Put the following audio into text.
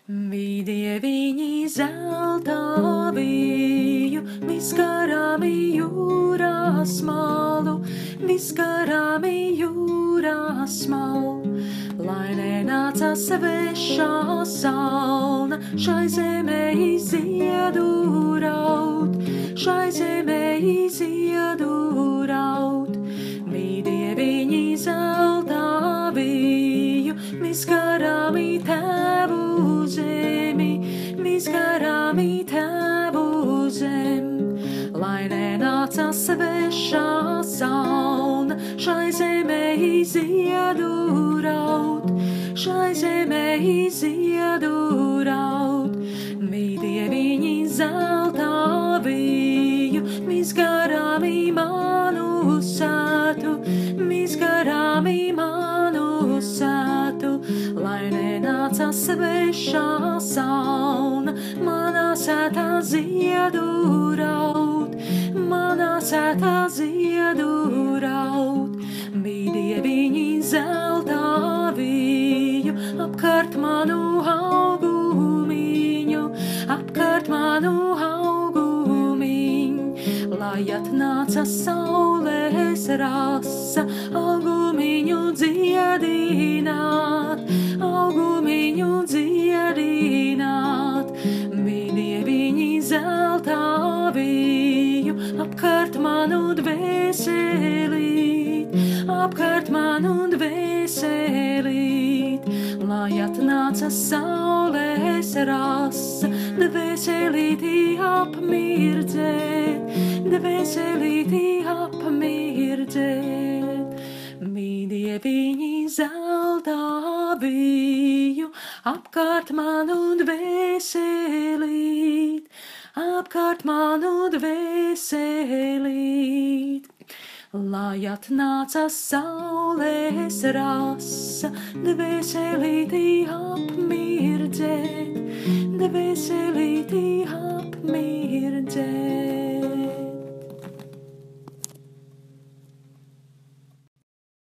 Vidie viņi zelta viju, viskarami jūrā smalu, viskarami jūrā smalu. Lai nenāca svešā salna, šai zemē iziedu raud, šai zemē iziedu raud. Vidie viņi zelta viju, viskarami Tavu zemi, viskarami Tavu zem. Lai nenāca svešā salna, šai zemē iziedu raud, šai zemē iziedu raud. Vidie viņi zelta viju, viskarami manu sētu, viskarami manu sētu. Lai nenāca svešā salna, manā sētā ziedu raud, manā sētā ziedu raud. Vidie viņi zelta viju, apkārt manu augumiņu, apkārt manu augumiņu. Lai atnāca saules rasa, augumiņu dziedināt, augumiņu dziedināt. Vidie viņi zelta viju, apkārt manu dvēselīt, apkārt manu dvēselīt. Lai atnāca saules rasa, dvēselītī apmirdzēt, dvēselītī apmirdzēt. Vidie viņi zelta viju, apkārt manu dvēselīt, apkārt manu dvēselīt. Lai atnāca saules rasa, dvēselītī apmirdzēt, dvēselītī apmirdzēt.